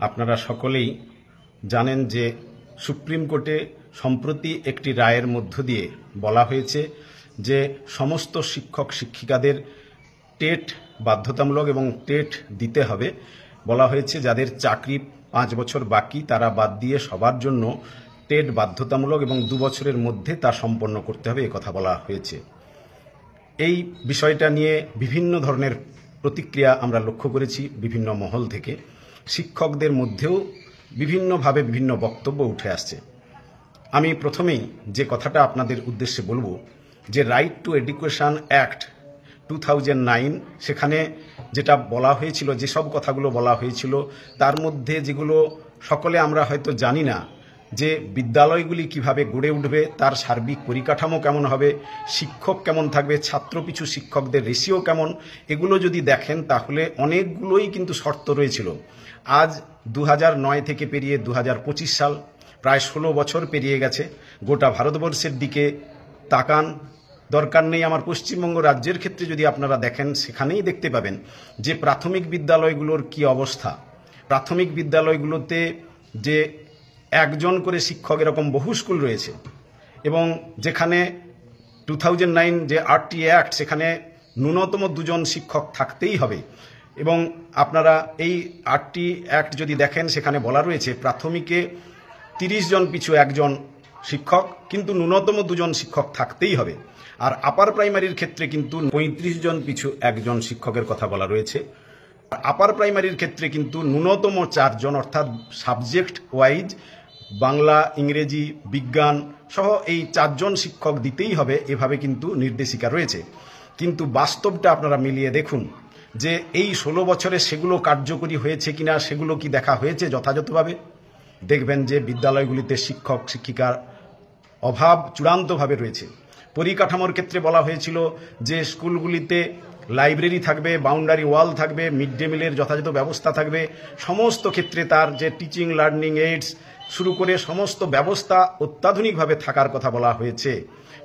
আপনারা সকলেই জানেন যে সুপ্রিম কোর্টে সম্প্রতি একটি রায়ের মধ্য দিয়ে বলা হয়েছে যে সমস্ত শিক্ষক শিক্ষিকাদের টেট বাধ্যতামূলক এবং টেট দিতে হবে। বলা হয়েছে যাদের চাকরি 5 বছর বাকি তারা বাদ দিয়ে সবার জন্য টেট বাধ্যতামূলক এবং 2 বছরের মধ্যে তা সম্পন্ন করতে হবে, কথা বলা হয়েছে। এই বিষয়টা নিয়ে বিভিন্ন ধরনের প্রতিক্রিয়া আমরা লক্ষ্য করেছি বিভিন্ন মহল থেকে। শিক্ষকদের মধ্যেও বিভিন্নভাবে বিভিন্ন বক্তব্য উঠে আসছে। আমি প্রথমেই যে কথাটা আপনাদের উদ্দেশ্যে বলবো যে রাইট টু এডুকেশন অ্যাক্ট 2009 সেখানে যেটা বলা হয়েছিল, যেসব কথাগুলো বলা হয়েছিল তার মধ্যে যেগুলো সকলে আমরা হয়তো জানি না, যে বিদ্যালয়গুলি কিভাবে গড়ে উঠবে, তার সার্বিক পরিকাঠামো কেমন হবে, শিক্ষক কেমন থাকবে, ছাত্রপিছু শিক্ষকদের রেশিও কেমন, এগুলো যদি দেখেন তাহলে অনেকগুলোই কিন্তু শর্ত রয়েছিল। আজ 2009 থেকে পেরিয়ে 2025 সাল, প্রায় 16 বছর পেরিয়ে গেছে। গোটা ভারতবর্ষের দিকে তাকান, দরকার নেই আমার পশ্চিমবঙ্গ রাজ্যের ক্ষেত্রে যদি আপনারা দেখেন সেখানেই দেখতে পাবেন যে প্রাথমিক বিদ্যালয়গুলোর কি অবস্থা। প্রাথমিক বিদ্যালয়গুলোতে যে একজন করে শিক্ষক এরকম বহু স্কুল রয়েছে, এবং যেখানে 2009 যে RT অ্যাক্ট সেখানে ন্যূনতম 2 জন শিক্ষক থাকতেই হবে। এবং আপনারা এই RT অ্যাক্ট যদি দেখেন সেখানে বলা রয়েছে প্রাথমিকে 30 জন পিছু একজন শিক্ষক, কিন্তু ন্যূনতম 2 জন শিক্ষক থাকতেই হবে। আর আপার প্রাইমারির ক্ষেত্রে কিন্তু 35 জন পিছু একজন শিক্ষকের কথা বলা রয়েছে। আপার প্রাইমারির ক্ষেত্রে কিন্তু ন্যূনতম 4 জন, অর্থাৎ সাবজেক্ট ওয়াইজ বাংলা, ইংরেজি, বিজ্ঞান সহ এই 4 জন শিক্ষক দিতেই হবে, এভাবে কিন্তু নির্দেশিকা রয়েছে। কিন্তু বাস্তবটা আপনারা মিলিয়ে দেখুন যে এই 16 বছরে সেগুলো কার্যকরী হয়েছে কিনা, সেগুলো কি দেখা হয়েছে যথাযথভাবে। দেখবেন যে বিদ্যালয়গুলিতে শিক্ষক শিক্ষিকার অভাব চূড়ান্তভাবে রয়েছে। পরিকাঠামোর ক্ষেত্রে বলা হয়েছিল যে স্কুলগুলিতে লাইব্রেরি থাকবে, বাউন্ডারি ওয়াল থাকবে, মিড ডে মিলের যথাযথ ব্যবস্থা থাকবে, সমস্ত ক্ষেত্রে তার যে টিচিং লার্নিং এইডস শুরু করে সমস্ত ব্যবস্থা অত্যাধুনিকভাবে থাকার কথা বলা হয়েছে।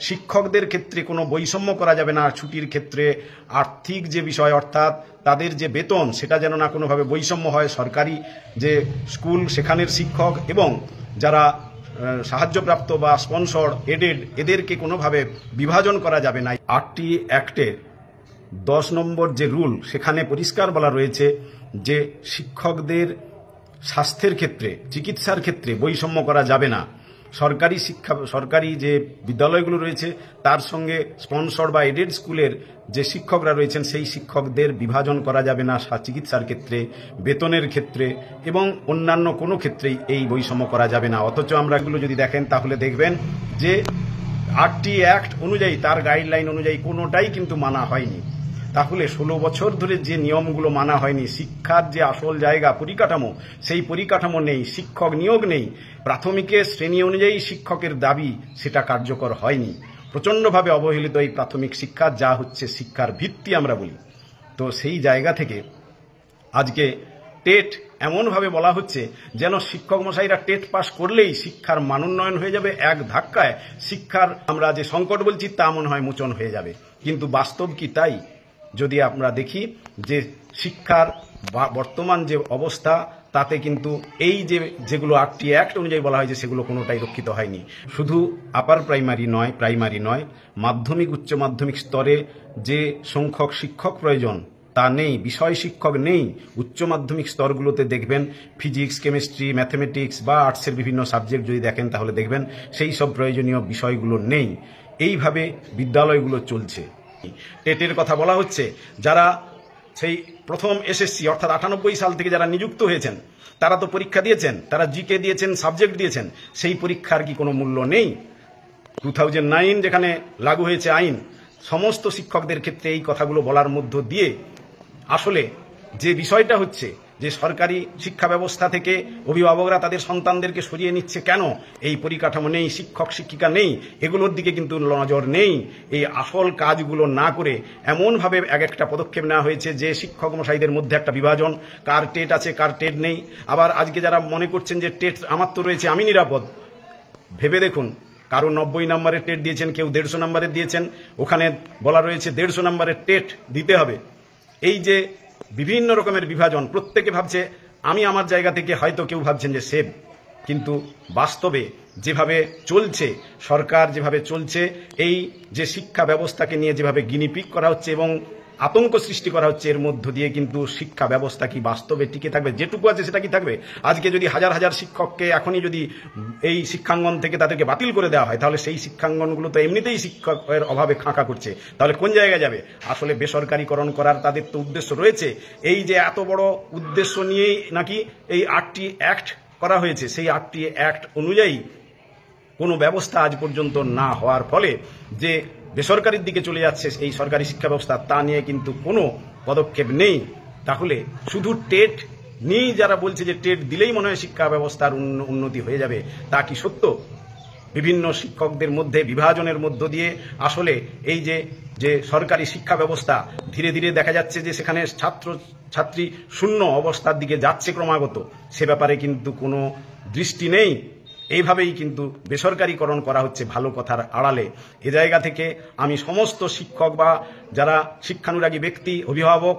শিক্ষকদের ক্ষেত্রে কোনো বৈষম্য করা যাবে না, ছুটির ক্ষেত্রে আর্থিক যে বিষয় অর্থাৎ তাদের যে বেতন সেটা যেন না কোনোভাবে বৈষম্য হয়। সরকারি যে স্কুল সেখানের শিক্ষক এবং যারা সাহায্যপ্রাপ্ত বা স্পন্সর এডেড এদেরকে কোনোভাবে বিভাজন করা যাবে না। RT অ্যাক্টের 10 নম্বর যে রুল সেখানে পরিষ্কার বলা রয়েছে যে শিক্ষকদের স্বাস্থ্যের ক্ষেত্রে, চিকিৎসার ক্ষেত্রে বৈষম্য করা যাবে না। সরকারি যে বিদ্যালয়গুলো রয়েছে তার সঙ্গে স্পন্সর বা এডেড স্কুলের যে শিক্ষকরা রয়েছেন সেই শিক্ষকদের বিভাজন করা যাবে না চিকিৎসার ক্ষেত্রে, বেতনের ক্ষেত্রে এবং অন্যান্য কোনো ক্ষেত্রেই এই বৈষম্য করা যাবে না। অথচ আমরা এগুলো যদি দেখেন তাহলে দেখবেন যে RT অ্যাক্ট অনুযায়ী, তার গাইডলাইন অনুযায়ী কোনোটাই কিন্তু মানা হয়নি। তাহলে 16 বছর ধরে যে নিয়মগুলো মানা হয়নি, শিক্ষার যে আসল জায়গা পরিকাঠামো, সেই পরিকাঠামো নেই, শিক্ষক নিয়োগ নেই, প্রাথমিকের শ্রেণী অনুযায়ী শিক্ষকের দাবি সেটা কার্যকর হয়নি। প্রচণ্ডভাবে অবহেলিত এই প্রাথমিক শিক্ষা, যা হচ্ছে শিক্ষার ভিত্তি আমরা বলি। তো সেই জায়গা থেকে আজকে টেট এমনভাবে বলা হচ্ছে যেন শিক্ষক মশাইরা টেট পাস করলেই শিক্ষার মানোন্নয়ন হয়ে যাবে, এক ধাক্কায় শিক্ষার আমরা যে সংকট বলছি তা মনে হয় মোচন হয়ে যাবে। কিন্তু বাস্তব কি তাই? যদি আমরা দেখি যে শিক্ষার বর্তমান যে অবস্থা তাতে কিন্তু এই যেগুলো RT অ্যাক্ট অনুযায়ী বলা হয় যে সেগুলো কোনোটাই রক্ষিত হয়নি। শুধু আপার প্রাইমারি নয়, মাধ্যমিক উচ্চ মাধ্যমিক স্তরে যে সংখ্যক শিক্ষক প্রয়োজন তা নেই, বিষয় শিক্ষক নেই। উচ্চ মাধ্যমিক স্তরগুলোতে দেখবেন ফিজিক্স, কেমিস্ট্রি, ম্যাথমেটিক্স বা আর্টসের বিভিন্ন সাবজেক্ট যদি দেখেন তাহলে দেখবেন সেই সব প্রয়োজনীয় বিষয়গুলো নেই। এইভাবে বিদ্যালয়গুলো চলছে। টেটের কথা বলা হচ্ছে, যারা সেই প্রথম SSC অর্থাৎ 98 সাল থেকে যারা নিযুক্ত হয়েছেন তারা তো পরীক্ষা দিয়েছেন, তারা জিকে দিয়েছেন, সাবজেক্ট দিয়েছেন, সেই পরীক্ষার কি কোনো মূল্য নেই? 2009 যেখানে লাগু হয়েছে আইন, সমস্ত শিক্ষকদের ক্ষেত্রে এই কথাগুলো বলার মধ্য দিয়ে আসলে যে বিষয়টা হচ্ছে যে সরকারি শিক্ষা ব্যবস্থা থেকে অভিভাবকরা তাদের সন্তানদেরকে সরিয়ে নিচ্ছে কেন, এই পরিকাঠামো নেই, শিক্ষক শিক্ষিকা নেই, এগুলোর দিকে কিন্তু নজর নেই। এই আসল কাজগুলো না করে এমনভাবে এক একটা পদক্ষেপ নেওয়া হয়েছে যে শিক্ষক মশাইদের মধ্যে একটা বিভাজন, কার টেট আছে কার টেট নেই। আবার আজকে যারা মনে করছেন যে টেট আমার তো রয়েছে আমি নিরাপদ, ভেবে দেখুন কারো 90 নম্বরের টেট দিয়েছেন, কেউ 150 নম্বরের দিয়েছেন, ওখানে বলা রয়েছে 150 নম্বরের টেট দিতে হবে। এই যে বিভিন্ন রকমের বিভাজন, প্রত্যেকে ভাবছে আমি আমার জায়গা থেকে হয়তো কেউ ভাবছেন যে সেভ, কিন্তু বাস্তবে যেভাবে চলছে সরকার, যেভাবে চলছে, এই যে শিক্ষা ব্যবস্থাকে নিয়ে যেভাবে গিনিপিগ করা হচ্ছে এবং আতঙ্ক সৃষ্টি করা হচ্ছে, এর মধ্য দিয়ে কিন্তু শিক্ষা ব্যবস্থা কি বাস্তবে টিকে থাকবে? যেটুকু আছে সেটা কি থাকবে? আজকে যদি হাজার হাজার শিক্ষককে এখনই যদি এই শিক্ষাঙ্গন থেকে তাদেরকে বাতিল করে দেওয়া হয়, তাহলে সেই শিক্ষাঙ্গনগুলো তো এমনিতেই শিক্ষকের অভাবে খাঁকা করছে, তাহলে কোন জায়গায় যাবে? আসলে বেসরকারিকরণ করার তাদের তো উদ্দেশ্য রয়েছে। এই যে এত বড় উদ্দেশ্য নিয়েই নাকি এই 8টি অ্যাক্ট করা হয়েছে, সেই 8টি অ্যাক্ট অনুযায়ী কোনো ব্যবস্থা আজ পর্যন্ত না হওয়ার ফলে যে বেসরকারির দিকে চলে যাচ্ছে এই সরকারি শিক্ষা ব্যবস্থা, তা নিয়ে কিন্তু কোনো পদক্ষেপ নেই। তাহলে শুধু টেট নিয়েই যারা বলছে যে টেট দিলেই মনে হয় শিক্ষা ব্যবস্থার উন্নতি হয়ে যাবে, তা কি সত্য? বিভিন্ন শিক্ষকদের মধ্যে বিভাজনের মধ্য দিয়ে আসলে এই যে সরকারি শিক্ষা ব্যবস্থা ধীরে ধীরে দেখা যাচ্ছে যে সেখানে ছাত্রী শূন্য অবস্থার দিকে যাচ্ছে ক্রমাগত, সে ব্যাপারে কিন্তু কোনো দৃষ্টি নেই। এইভাবেই কিন্তু বেসরকারিকরণ করা হচ্ছে ভালো কথার আড়ালে। এ জায়গা থেকে আমি সমস্ত শিক্ষক বা যারা শিক্ষানুরাগী ব্যক্তি, অভিভাবক,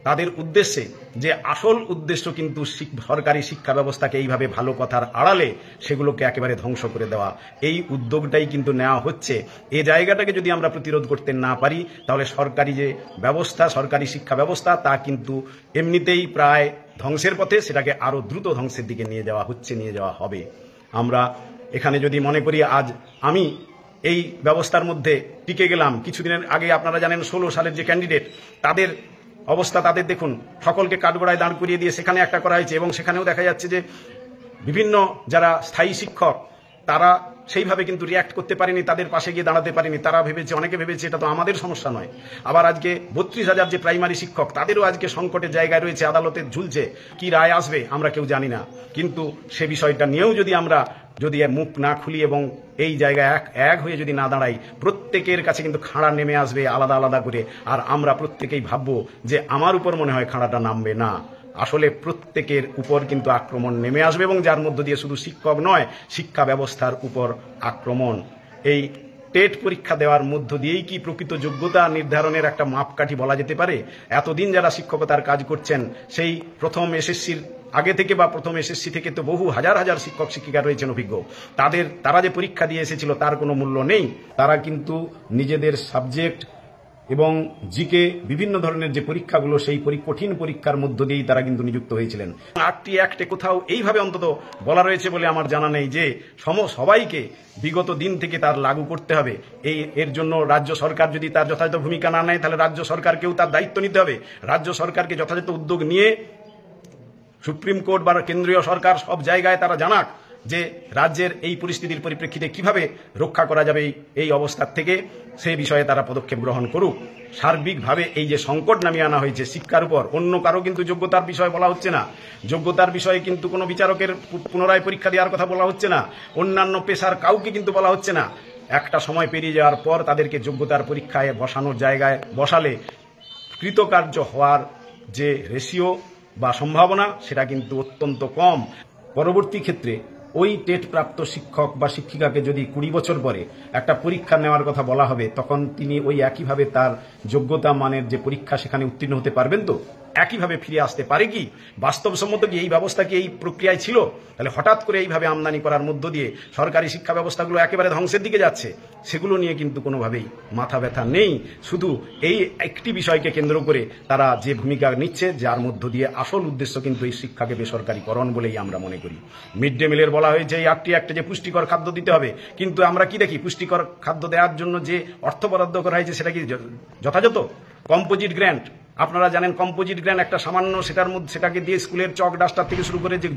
তাদের উদ্দেশ্যে যে আসল উদ্দেশ্য কিন্তু সরকারি শিক্ষা ব্যবস্থাকে এইভাবে ভালো কথার আড়ালে সেগুলোকে একেবারে ধ্বংস করে দেওয়া, এই উদ্যোগটাই কিন্তু নেওয়া হচ্ছে। এই জায়গাটাকে যদি আমরা প্রতিরোধ করতে না পারি, তাহলে সরকারি যে ব্যবস্থা, সরকারি শিক্ষা ব্যবস্থা, তা কিন্তু এমনিতেই প্রায় ধ্বংসের পথে, সেটাকে আরও দ্রুত ধ্বংসের দিকে নিয়ে যাওয়া হচ্ছে, নিয়ে যাওয়া হবে। আমরা এখানে যদি মনে করি আজ আমি এই ব্যবস্থার মধ্যে টিকে গেলাম, কিছুদিনের আগে আপনারা জানেন 16 সালের যে ক্যান্ডিডেট, তাদের অবস্থা, তাদের দেখুন, সকলকে কাঠগড়ায় দাঁড় করিয়ে দিয়ে সেখানে একটা করা হয়েছে, এবং সেখানেও দেখা যাচ্ছে যে বিভিন্ন যারা স্থায়ী শিক্ষক তারা সেইভাবে কিন্তু রিয়াক্ট করতে পারেনি, তাদের পাশে গিয়ে দাঁড়াতে পারেনি। তারা ভেবেছে, অনেকে ভেবেছে এটা তো আমাদের সমস্যা নয়। আবার আজকে 32,000 যে প্রাইমারি শিক্ষক, তাদেরও আজকে সংকটের জায়গায় রয়েছে, আদালতে ঝুলছে, কি রায় আসবে আমরা কেউ জানি না। কিন্তু সে বিষয়টা নিয়েও যদি মুখ না খুলি এবং এই জায়গায় এক হয়ে যদি না দাঁড়াই, প্রত্যেকের কাছে কিন্তু খাঁড়া নেমে আসবে আলাদা আলাদা করে, আর আমরা প্রত্যেকেই ভাববো যে আমার উপর মনে হয় খাঁড়াটা নামবে না। আসলে প্রত্যেকের উপর কিন্তু আক্রমণ নেমে আসবে, এবং যার মধ্য দিয়ে শুধু শিক্ষক নয়, শিক্ষা ব্যবস্থার উপর আক্রমণ। এই টেট পরীক্ষা দেওয়ার মধ্য দিয়েই কি প্রকৃত যোগ্যতা নির্ধারণের একটা মাপকাঠি বলা যেতে পারে? এতদিন যারা শিক্ষকতার কাজ করছেন, সেই প্রথম এসএসসির আগে থেকে বা প্রথম এসএসসি থেকে তো বহু হাজার হাজার শিক্ষক শিক্ষিকা রয়েছেন অভিজ্ঞ, তারা যে পরীক্ষা দিয়ে এসেছিল তার কোনো মূল্য নেই। তারা কিন্তু নিজেদের সাবজেক্ট এবং জিকে বিভিন্ন ধরনের যে পরীক্ষাগুলো, সেই কঠিন পরীক্ষার মধ্য দিয়েই তারা কিন্তু নিযুক্ত হয়েছিলেন। 8টি অ্যাক্টে কোথাও এইভাবে অন্তত বলা রয়েছে বলে আমার জানা নেই যে সবাইকে বিগত দিন থেকে তার লাগু করতে হবে। এর জন্য রাজ্য সরকার যদি তার যথাযথ ভূমিকা না নেয়, তাহলে রাজ্য সরকারকেও তার দায়িত্ব নিতে হবে। রাজ্য সরকারকে যথাযথ উদ্যোগ নিয়ে সুপ্রিম কোর্ট বা কেন্দ্রীয় সরকার সব জায়গায় তারা জানাক যে রাজ্যের এই পরিস্থিতির পরিপ্রেক্ষিতে কিভাবে রক্ষা করা যাবে এই অবস্থার থেকে, সেই বিষয়ে তারা পদক্ষেপ গ্রহণ করুক। সার্বিকভাবে এই যে সংকট নামিয়ে আনা হয়েছে শিক্ষার উপর, অন্য কারো কিন্তু যোগ্যতার বিষয় বলা হচ্ছে না, যোগ্যতার বিষয়ে কিন্তু কোনো বিচারকের পুনরায় পরীক্ষা দেওয়ার কথা বলা হচ্ছে না, অন্যান্য পেশার কাউকে কিন্তু বলা হচ্ছে না। একটা সময় পেরিয়ে যাওয়ার পর তাদেরকে যোগ্যতার পরীক্ষায় বসানোর জায়গায় বসালে কৃতকার্য হওয়ার যে রেশিও বা সম্ভাবনা, সেটা কিন্তু অত্যন্ত কম। পরবর্তী ক্ষেত্রে ওই টেট প্রাপ্ত শিক্ষক বা শিক্ষিকাকে যদি 20 বছর পরে একটা পরীক্ষা নেওয়ার কথা বলা হবে, তখন তিনি ওই একইভাবে তার যোগ্যতা মানের যে পরীক্ষা সেখানে উত্তীর্ণ হতে পারবেন তো? একইভাবে ফিরে আসতে পারে কি? বাস্তবসম্মত কি এই ব্যবস্থা কি এই প্রক্রিয়ায় ছিল? তাহলে হঠাৎ করে এইভাবে আমদানি করার মধ্য দিয়ে সরকারি শিক্ষা ব্যবস্থাগুলো একেবারে ধ্বংসের দিকে যাচ্ছে, সেগুলো নিয়ে কিন্তু কোনোভাবেই মাথা ব্যথা নেই। শুধু এই একটি বিষয়কে কেন্দ্র করে তারা যে ভূমিকা নিচ্ছে, যার মধ্য দিয়ে আসল উদ্দেশ্য কিন্তু এই শিক্ষাকে বেসরকারিকরণ বলেই আমরা মনে করি। মিড ডে মিলের বলা হয়েছে এই 8টি অ্যাক্টে যে পুষ্টিকর খাদ্য দিতে হবে, কিন্তু আমরা কি দেখি? পুষ্টিকর খাদ্য দেওয়ার জন্য যে অর্থ বরাদ্দ করা হয়েছে সেটা কি যথাযথ? কম্পোজিট গ্র্যান্ট, আপনারা জানেন কম্পোজিট গ্র্যান্ট একটা সামান্য, সেটাকে দিয়ে স্কুলের চক ডাস্টার থেকে শুরু করে যে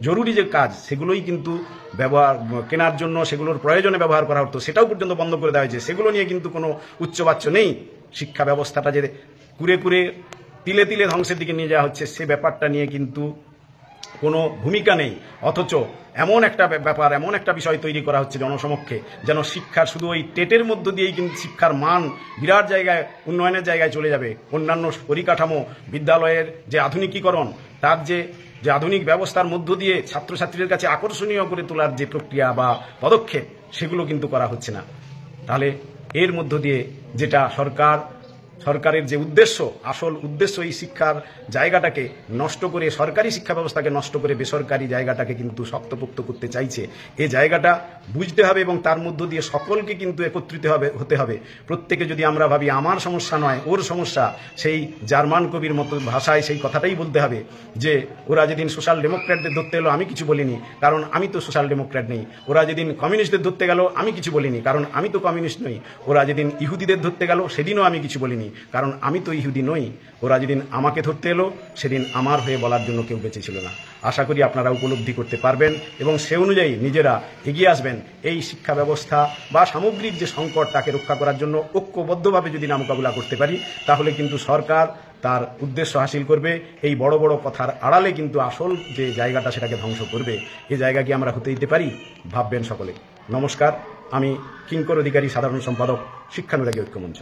জরুরি যে কাজ, সেগুলোই কিন্তু কেনার জন্য, সেগুলোর প্রয়োজনে ব্যবহার করা হতো, সেটাও পর্যন্ত বন্ধ করে দেওয়া হয়েছে। সেগুলো নিয়ে কিন্তু কোনো উচ্চবাচ্য নেই। শিক্ষা ব্যবস্থাটা যে কুরে কুরে তিলে তিলে ধ্বংসের দিকে নিয়ে যাওয়া হচ্ছে, সে ব্যাপারটা নিয়ে কিন্তু কোনো ভূমিকা নেই। অথচ এমন একটা ব্যাপার, এমন একটা বিষয় তৈরি করা হচ্ছে জনসমক্ষে, যেন শিক্ষার শুধু ওই টেটের মধ্য দিয়েই কিন্তু শিক্ষার মান বিরাট জায়গায়, উন্নয়নের জায়গায় চলে যাবে। অন্যান্য পরিকাঠামো, বিদ্যালয়ের যে আধুনিকীকরণ, তার যে আধুনিক ব্যবস্থার মধ্য দিয়ে ছাত্রছাত্রীদের কাছে আকর্ষণীয় করে তোলার যে প্রক্রিয়া বা পদক্ষেপ, সেগুলো কিন্তু করা হচ্ছে না। তাহলে এর মধ্য দিয়ে যেটা সরকার সরকারের যে উদ্দেশ্য, আসল উদ্দেশ্য এই শিক্ষার জায়গাটাকে নষ্ট করে, সরকারি শিক্ষা ব্যবস্থাকে নষ্ট করে বেসরকারি জায়গাটাকে কিন্তু শক্তপোক্ত করতে চাইছে। এই জায়গাটা বুঝতে হবে এবং তার মধ্য দিয়ে সকলকে কিন্তু একত্রিত হতে হবে। প্রত্যেকে যদি আমরা ভাবি আমার সমস্যা নয় ওর সমস্যা, সেই জার্মান কবির মতো ভাষায় সেই কথাটাই বলতে হবে যে ওরা যেদিন সোশ্যাল ডেমোক্র্যাটদের ধরতে এলো আমি কিছু বলিনি, কারণ আমি তো সোশ্যাল ডেমোক্র্যাট নেই। ওরা যেদিন কমিউনিস্টদের ধরতে গেল আমি কিছু বলিনি, কারণ আমি তো কমিউনিস্ট নই। ওরা যেদিন ইহুদিদের ধরতে গেল সেদিনও আমি কিছু বলিনি, কারণ আমি তো ইহুদি নই। ওরা যেদিন আমাকে ধরতে এলো সেদিন আমার হয়ে বলার জন্য কেউ বেঁচে ছিল না। আশা করি আপনারা উপলব্ধি করতে পারবেন এবং সে অনুযায়ী নিজেরা এগিয়ে আসবেন। এই শিক্ষা ব্যবস্থা বা সামগ্রিক যে সংকট তাকে রক্ষা করার জন্য ঐক্যবদ্ধভাবে যদি না মোকাবিলা করতে পারি, তাহলে কিন্তু সরকার তার উদ্দেশ্য হাসিল করবে। এই বড় বড় কথার আড়ালে কিন্তু আসল যে জায়গাটা সেটাকে ধ্বংস করবে। এই জায়গা কি আমরা হতে দিতে পারি? ভাববেন সকলে। নমস্কার, আমি কিঙ্কর অধিকারী, সাধারণ সম্পাদক, শিক্ষানুরাগী ঐক্যমঞ্চ।